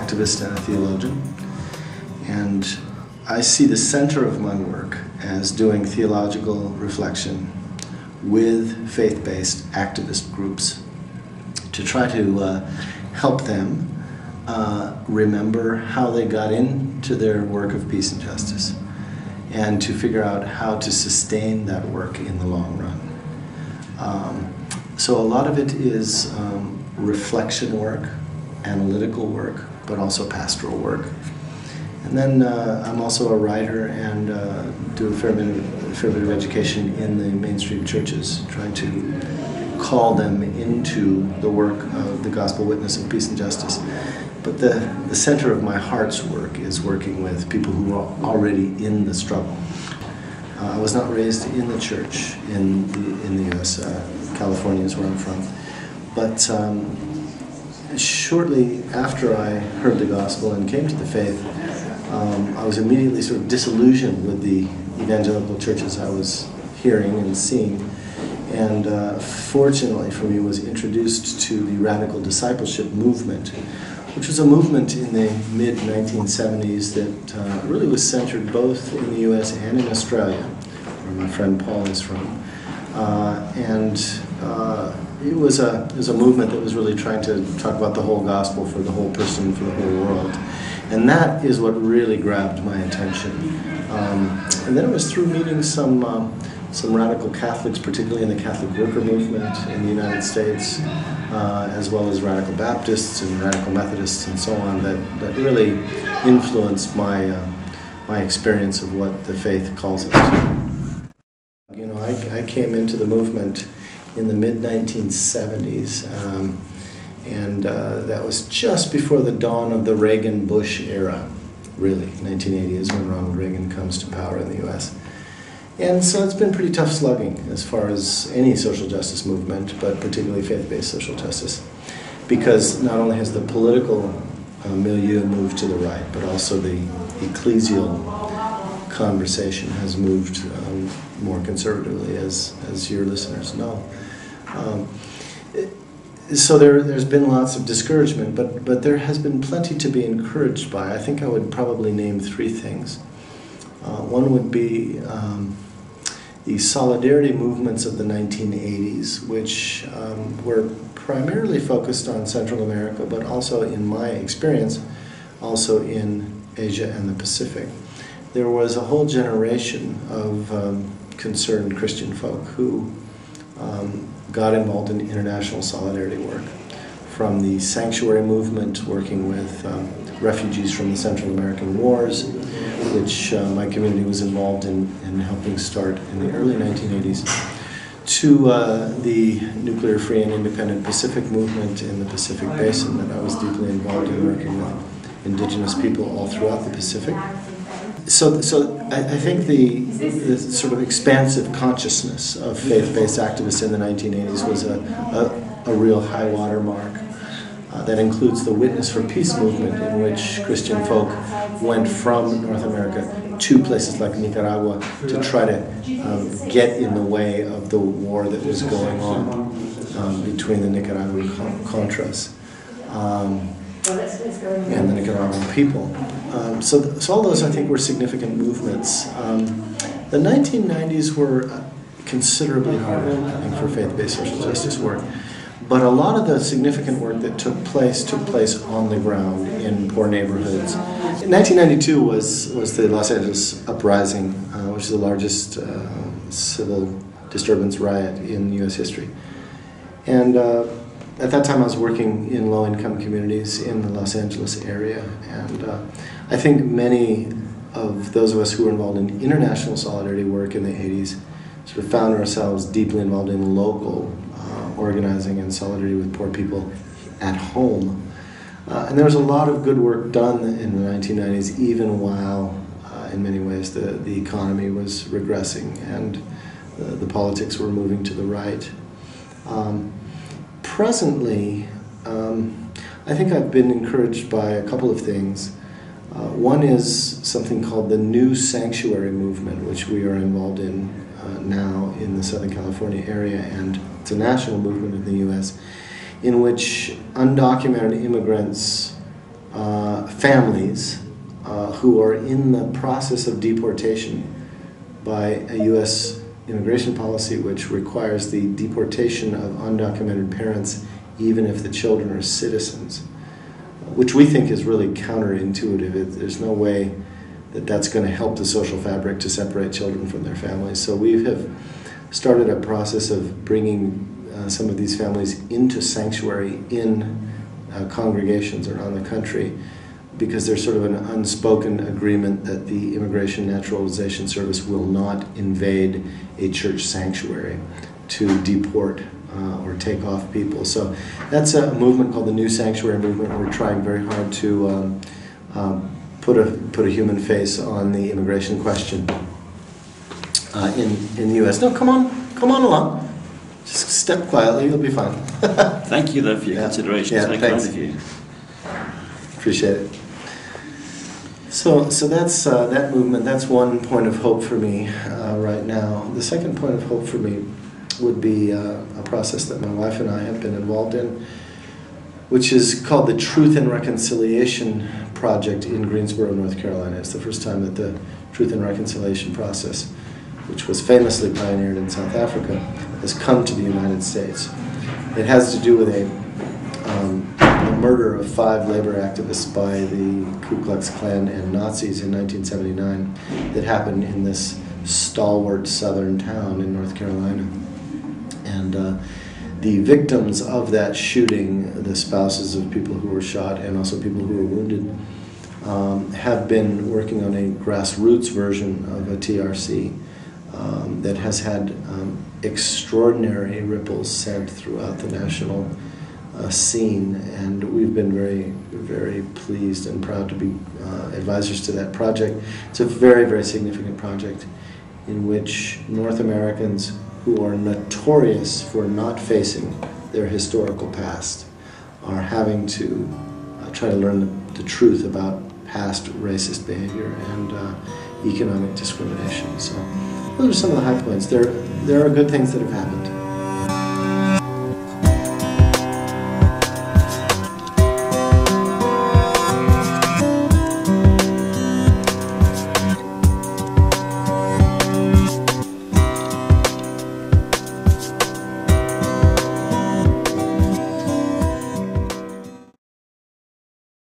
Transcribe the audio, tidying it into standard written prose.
activist and a theologian, and I see the center of my work as doing theological reflection with faith-based activist groups to try to help them remember how they got into their work of peace and justice, and to figure out how to sustain that work in the long run. So a lot of it is reflection work, analytical work, but also pastoral work. And then I'm also a writer and do a fair bit of education in the mainstream churches, trying to call them into the work of the gospel witness of peace and justice. But the center of my heart's work is working with people who are already in the struggle. I was not raised in the church in the U.S. California is where I'm from. But shortly after I heard the gospel and came to the faith, I was immediately sort of disillusioned with the evangelical churches I was hearing and seeing. And fortunately for me, was introduced to the radical discipleship movement, which was a movement in the mid-1970s that really was centered both in the U.S. and in Australia, where my friend Paul is from. It was a movement that was really trying to talk about the whole gospel for the whole person, for the whole world. And that is what really grabbed my attention. And then it was through meeting some radical Catholics, particularly in the Catholic worker movement in the United States, as well as radical Baptists and radical Methodists and so on, that really influenced my experience of what the faith calls us to. You know, I came into the movement in the mid-1970s, and that was just before the dawn of the Reagan-Bush era, really. 1980 is when Ronald Reagan comes to power in the U.S. And so it's been pretty tough slugging as far as any social justice movement, but particularly faith-based social justice, because not only has the political milieu moved to the right, but also the ecclesial conversation has moved more conservatively, as your listeners know. So there's been lots of discouragement, but there has been plenty to be encouraged by. I think I would probably name three things. One would be the solidarity movements of the 1980s, which were primarily focused on Central America, but also, in my experience, also in Asia and the Pacific. There was a whole generation of concerned Christian folk who got involved in international solidarity work, from the sanctuary movement, working with refugees from the Central American wars, which my community was involved in helping start in the early 1980s, to the nuclear-free and independent Pacific movement in the Pacific Basin that I was deeply involved in, working with indigenous people all throughout the Pacific. So I think the sort of expansive consciousness of faith-based activists in the 1980s was a real high water mark. That includes the Witness for Peace movement, in which Christian folk went from North America to places like Nicaragua to try to get in the way of the war that was going on between the Nicaraguan Contras and the Nicaraguan people. So all those, I think, were significant movements. The 1990s were considerably harder, I think, for faith-based social justice work. But a lot of the significant work that took place on the ground in poor neighborhoods. In 1992 was the Los Angeles Uprising, which is the largest civil disturbance riot in U.S. history. And at that time I was working in low-income communities in the Los Angeles area, and I think many of those of us who were involved in international solidarity work in the 80s sort of found ourselves deeply involved in local organizing and solidarity with poor people at home. And there was a lot of good work done in the 1990s, even while, in many ways, the economy was regressing and the politics were moving to the right. Presently, I think I've been encouraged by a couple of things. One is something called the New Sanctuary Movement, which we are involved in now in the Southern California area, and it's a national movement in the U.S. in which undocumented immigrants families who are in the process of deportation by a U.S. immigration policy which requires the deportation of undocumented parents even if the children are citizens, which we think is really counterintuitive. There's no way that that's going to help the social fabric to separate children from their families. So we have started a process of bringing some of these families into sanctuary in congregations around the country, because there's sort of an unspoken agreement that the Immigration Naturalization Service will not invade a church sanctuary to deport or take off people. So that's a movement called the New Sanctuary Movement. We're trying very hard to put a human face on the immigration question in the U.S. No, come on along. Just step quietly, you'll be fine. Thank you, though, for your consideration. Yeah, Very thanks. kind of you. Appreciate it. So that's that movement. That's one point of hope for me right now. The second point of hope for me would be a process that my wife and I have been involved in, which is called the Truth and Reconciliation Project in Greensboro, North Carolina. It's the first time that the Truth and Reconciliation process, which was famously pioneered in South Africa, has come to the United States. It has to do with the murder of 5 labor activists by the Ku Klux Klan and Nazis in 1979 that happened in this stalwart southern town in North Carolina. And the victims of that shooting, the spouses of people who were shot and also people who were wounded, have been working on a grassroots version of a TRC that has had extraordinary ripples sent throughout the national scene, and we've been very, very pleased and proud to be advisors to that project. It's a very, very significant project in which North Americans who are notorious for not facing their historical past are having to try to learn the truth about past racist behavior and economic discrimination. So those are some of the high points. There are good things that have happened.